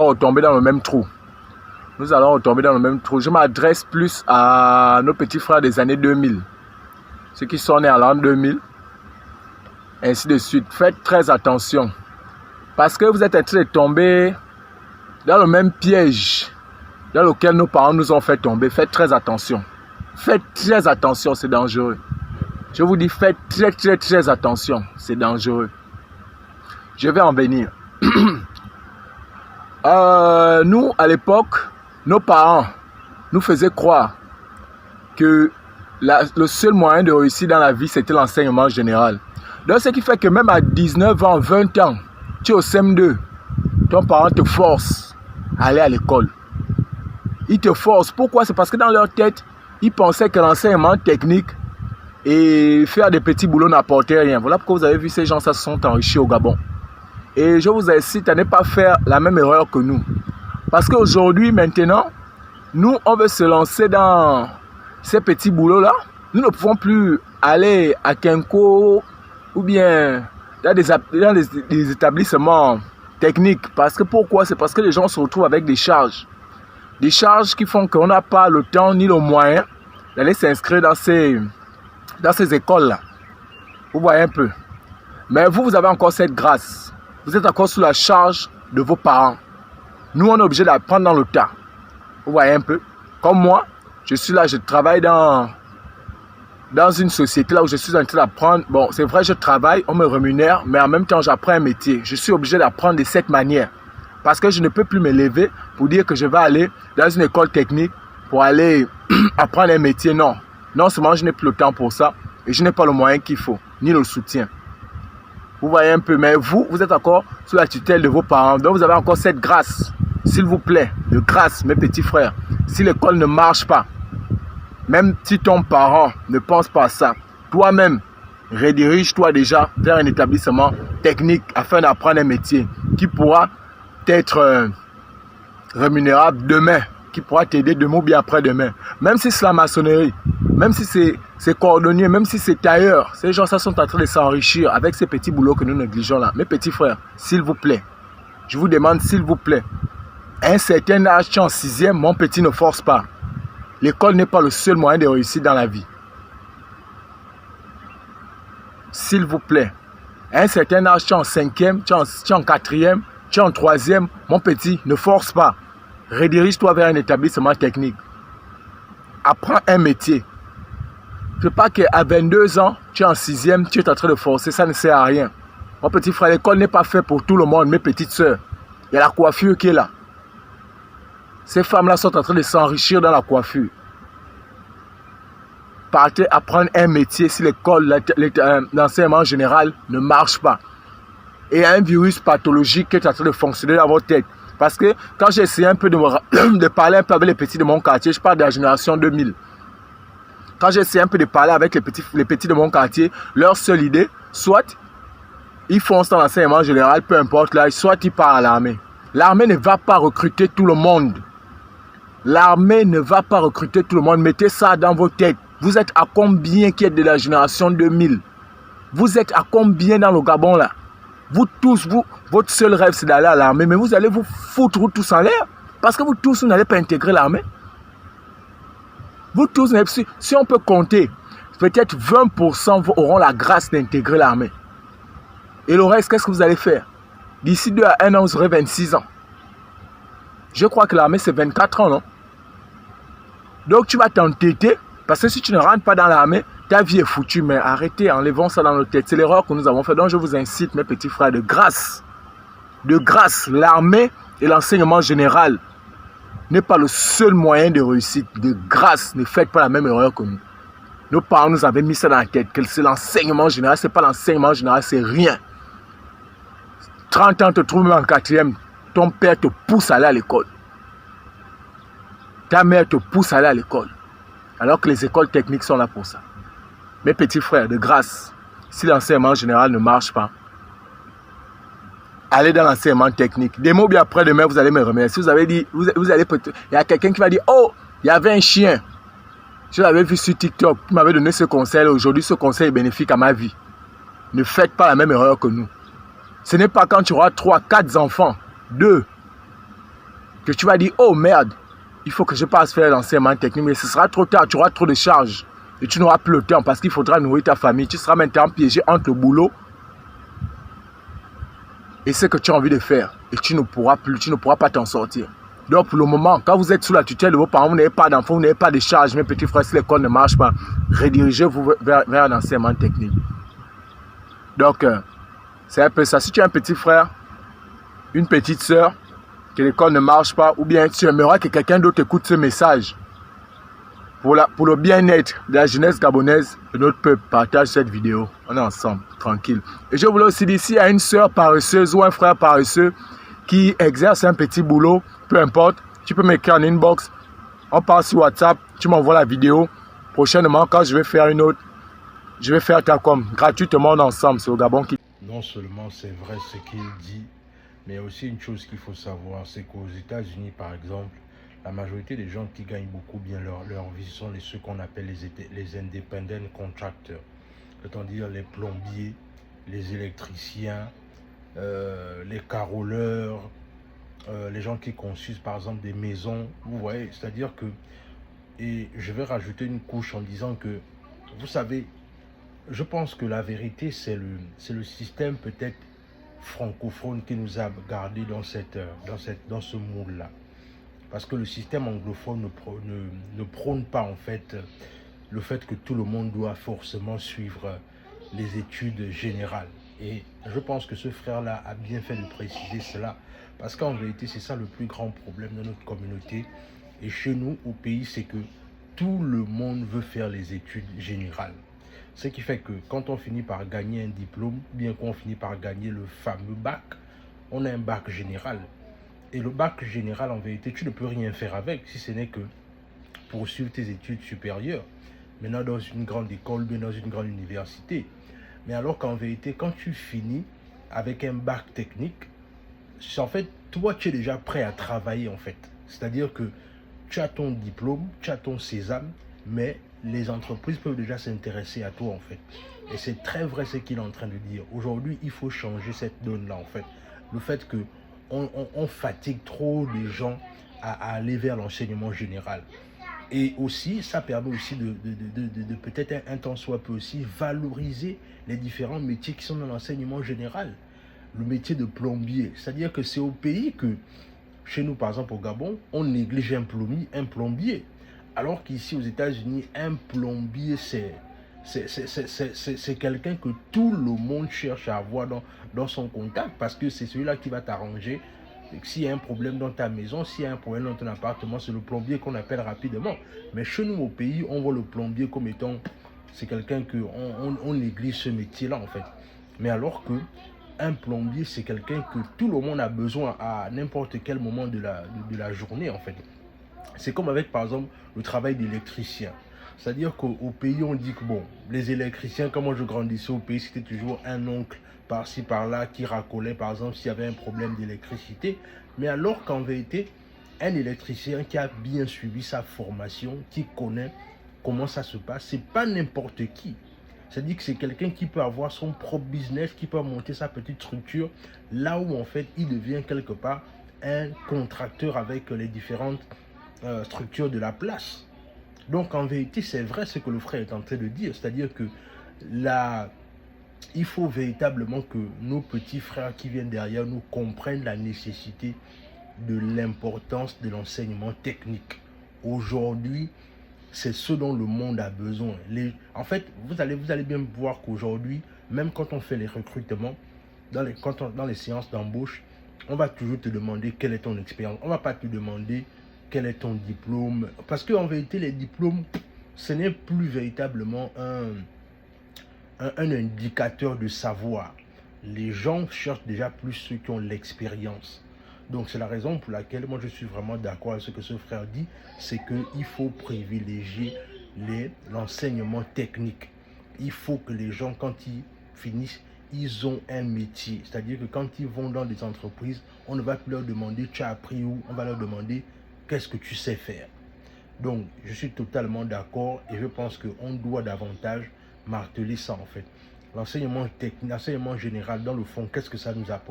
retomber dans le même trou. Nous allons retomber dans le même trou. Je m'adresse plus à nos petits frères des années 2000. Ceux qui sont nés à l'an 2000. Ainsi de suite. Faites très attention. Parce que vous êtes en train de tomber dans le même piège dans lequel nos parents nous ont fait tomber. Faites très attention. Faites très attention, c'est dangereux. Je vous dis, faites très attention. C'est dangereux. Je vais en venir. Nous, à l'époque, nos parents nous faisaient croire que le seul moyen de réussir dans la vie, c'était l'enseignement général. Donc, ce qui fait que même à 19 ans, 20 ans, tu es au CM2, ton parent te force à aller à l'école. Il te force. Pourquoi? C'est parce que dans leur tête, ils pensaient que l'enseignement technique et faire des petits boulots n'apportait rien. Voilà pourquoi vous avez vu ces gens, ça se sont enrichis au Gabon. Et je vous incite à ne pas faire la même erreur que nous. Parce qu'aujourd'hui, maintenant, nous, on veut se lancer dans ces petits boulots-là. Nous ne pouvons plus aller à Kenko ou bien dans des établissements techniques. Parce que pourquoi? C'est parce que les gens se retrouvent avec des charges. Des charges qui font qu'on n'a pas le temps ni le moyen d'aller s'inscrire dans ces écoles-là. Vous voyez un peu. Mais vous avez encore cette grâce. Vous êtes encore sous la charge de vos parents. Nous, on est obligé d'apprendre dans le tas. Vous voyez un peu. Comme moi, je suis là, je travaille dans une société là où je suis en train d'apprendre. Bon, c'est vrai, je travaille, on me rémunère, mais en même temps, j'apprends un métier. Je suis obligé d'apprendre de cette manière. Parce que je ne peux plus me lever pour dire que je vais aller dans une école technique pour aller apprendre un métier. Non. Non seulement je n'ai plus le temps pour ça, et je n'ai pas le moyen qu'il faut, ni le soutien. Vous voyez un peu, mais vous êtes encore sous la tutelle de vos parents. Donc vous avez encore cette grâce, s'il vous plaît, de grâce, mes petits frères. Si l'école ne marche pas, même si ton parent ne pense pas à ça, toi-même, redirige-toi déjà vers un établissement technique afin d'apprendre un métier qui pourra être rémunérable demain, qui pourra t'aider demain ou bien après-demain. Même si c'est la maçonnerie, même si c'est cordonnier, même si c'est tailleur, ces gens-là sont en train de s'enrichir avec ces petits boulots que nous négligeons là. Mes petits frères, s'il vous plaît, je vous demande s'il vous plaît, à un certain âge, tu es en 6e, mon petit, ne force pas. L'école n'est pas le seul moyen de réussir dans la vie. S'il vous plaît, à un certain âge, tu es en 5e, tu es en 4e, tu es en 3e, mon petit, ne force pas. Redirige-toi vers un établissement technique. Apprends un métier. Ce n'est pas qu'à 22 ans, tu es en 6e, tu es en train de forcer, ça ne sert à rien. Mon petit frère, l'école n'est pas faite pour tout le monde, mes petites sœurs. Il y a la coiffure qui est là. Ces femmes-là sont en train de s'enrichir dans la coiffure. Partez apprendre un métier si l'école, l'enseignement général ne marche pas. Et il y a un virus pathologique qui est en train de fonctionner dans votre tête. Parce que quand j'ai essayé un peu de parler un peu avec les petits de mon quartier, je parle de la génération 2000. Quand j'ai essayé un peu de parler avec les petits de mon quartier, leur seule idée, soit ils font ça dans l'enseignement général, peu importe l'âge, soit ils partent à l'armée. L'armée ne va pas recruter tout le monde. L'armée ne va pas recruter tout le monde. Mettez ça dans vos têtes. Vous êtes à combien qui êtes de la génération 2000? Vous êtes à combien dans le Gabon là? Vous tous, votre seul rêve c'est d'aller à l'armée, mais vous allez vous foutre tous en l'air. Parce que vous tous, vous n'allez pas intégrer l'armée. Vous tous, si on peut compter, peut-être 20% auront la grâce d'intégrer l'armée. Et le reste, qu'est-ce que vous allez faire? D'ici 2 à 1 an, vous aurez 26 ans. Je crois que l'armée, c'est 24 ans, non? Donc, tu vas t'entêter, parce que si tu ne rentres pas dans l'armée, ta vie est foutue. Mais arrêtez, enlevons ça dans nos têtes. C'est l'erreur que nous avons fait. Donc, je vous incite, mes petits frères, de grâce, l'armée et l'enseignement général n'est pas le seul moyen de réussite. De grâce, ne faites pas la même erreur que nous. Nos parents nous avaient mis ça dans la tête, que c'est l'enseignement général. Ce n'est pas l'enseignement général, c'est rien. 30 ans, te trouves même en 4e. Ton père te pousse à aller à l'école. Ta mère te pousse à aller à l'école. Alors que les écoles techniques sont là pour ça. Mes petits frères, de grâce, si l'enseignement général ne marche pas, allez dans l'enseignement technique. Demain ou bien après-demain, vous allez me remercier. Vous avez dit, vous allez peut-être. Il y a quelqu'un qui va dire, oh, il y avait un chien. Je l'avais vu sur TikTok. Qui m'avait donné ce conseil. Aujourd'hui, ce conseil est bénéfique à ma vie. Ne faites pas la même erreur que nous. Ce n'est pas quand tu auras 3, 4 enfants, 2, que tu vas dire, oh merde, il faut que je passe faire l'enseignement technique, mais ce sera trop tard, tu auras trop de charges et tu n'auras plus le temps parce qu'il faudra nourrir ta famille. Tu seras maintenant piégé entre le boulot et ce que tu as envie de faire et tu ne pourras pas t'en sortir. Donc pour le moment, quand vous êtes sous la tutelle de vos parents, vous n'avez pas d'enfants, vous n'avez pas de charges, mes petits frères, si l'école ne marche pas, redirigez-vous vers un enseignement technique. Donc, c'est un peu ça. Si tu as un petit frère, une petite soeur, que l'école ne marche pas, ou bien tu aimerais que quelqu'un d'autre écoute ce message, pour le bien-être de la jeunesse gabonaise, de notre peuple, partage cette vidéo. On est ensemble, tranquille. Et je voulais aussi dire, s'il y a une soeur paresseuse ou un frère paresseux qui exerce un petit boulot, peu importe, tu peux m'écrire en inbox, on parle sur WhatsApp, tu m'envoies la vidéo. Prochainement, quand je vais faire une autre, je vais faire ta com gratuitement ensemble, c'est au Gabon qui... Non seulement c'est vrai ce qu'il dit, mais aussi une chose qu'il faut savoir, c'est qu'aux États-Unis, par exemple, la majorité des gens qui gagnent beaucoup bien leur vie sont ceux qu'on appelle les independent contractors, c'est-à-dire les plombiers, les électriciens, les caroleurs, les gens qui construisent par exemple des maisons, vous voyez, c'est-à-dire que, et je vais rajouter une couche en disant que, vous savez, je pense que la vérité, c'est le système peut-être francophone qui nous a gardé dans ce moule-là. Parce que le système anglophone ne prône pas en fait le fait que tout le monde doit forcément suivre les études générales. Et je pense que ce frère-là a bien fait de préciser cela. Parce qu'en vérité, c'est ça le plus grand problème de notre communauté. Et chez nous, au pays, c'est que tout le monde veut faire les études générales. Ce qui fait que quand on finit par gagner un diplôme, bien qu'on finit par gagner le fameux bac, on a un bac général. Et le bac général, en vérité, tu ne peux rien faire avec, si ce n'est que poursuivre tes études supérieures. Maintenant, dans une grande école, bien dans une grande université. Mais alors qu'en vérité, quand tu finis avec un bac technique, en fait, toi, tu es déjà prêt à travailler, en fait. C'est-à-dire que tu as ton diplôme, tu as ton sésame, mais les entreprises peuvent déjà s'intéresser à toi, en fait. Et c'est très vrai ce qu'il est en train de dire. Aujourd'hui, il faut changer cette donne-là, en fait. Le fait que on fatigue trop les gens à aller vers l'enseignement général. Et aussi, ça permet aussi de peut-être un tant soit peu aussi valoriser les différents métiers qui sont dans l'enseignement général. Le métier de plombier, c'est-à-dire que c'est au pays que, chez nous par exemple au Gabon, on néglige un plombier. Alors qu'ici aux États-Unis, un plombier c'est quelqu'un que tout le monde cherche à avoir dans son contact parce que c'est celui-là qui va t'arranger. S'il y a un problème dans ta maison, s'il y a un problème dans ton appartement, c'est le plombier qu'on appelle rapidement. Mais chez nous au pays, on voit le plombier comme étant, c'est quelqu'un que on néglige ce métier-là en fait. Mais alors que un plombier, c'est quelqu'un que tout le monde a besoin à n'importe quel moment de la journée en fait. C'est comme avec par exemple le travail d'électricien. C'est-à-dire qu'au pays, on dit que bon, les électriciens, quand moi je grandissais au pays, c'était toujours un oncle par-ci, par-là qui racolait, par exemple, s'il y avait un problème d'électricité. Mais alors qu'en vérité, un électricien qui a bien suivi sa formation, qui connaît comment ça se passe, c'est pas n'importe qui. C'est-à-dire que c'est quelqu'un qui peut avoir son propre business, qui peut monter sa petite structure, là où en fait, il devient quelque part un contracteur avec les différentes structures de la place. Donc en vérité, c'est vrai ce que le frère est en train de dire, c'est-à-dire que il faut véritablement que nos petits frères qui viennent derrière nous comprennent la nécessité de l'importance de l'enseignement technique. Aujourd'hui, c'est ce dont le monde a besoin. En fait, vous allez bien voir qu'aujourd'hui, même quand on fait les recrutements, dans les séances d'embauche, on va toujours te demander quelle est ton expérience. On ne va pas te demander quel est ton diplôme. Parce qu'en vérité, les diplômes, ce n'est plus véritablement un indicateur de savoir. Les gens cherchent déjà plus ceux qui ont l'expérience. Donc c'est la raison pour laquelle moi je suis vraiment d'accord avec ce que ce frère dit, c'est qu'il faut privilégier l'enseignement technique. Il faut que les gens, quand ils finissent, ils ont un métier. C'est-à-dire que quand ils vont dans des entreprises, on ne va plus leur demander tu as appris où, on va leur demander qu'est-ce que tu sais faire. Donc je suis totalement d'accord et je pense qu'on doit davantage marteler ça en fait. L'enseignement technique, l'enseignement général, dans le fond, qu'est-ce que ça nous apporte?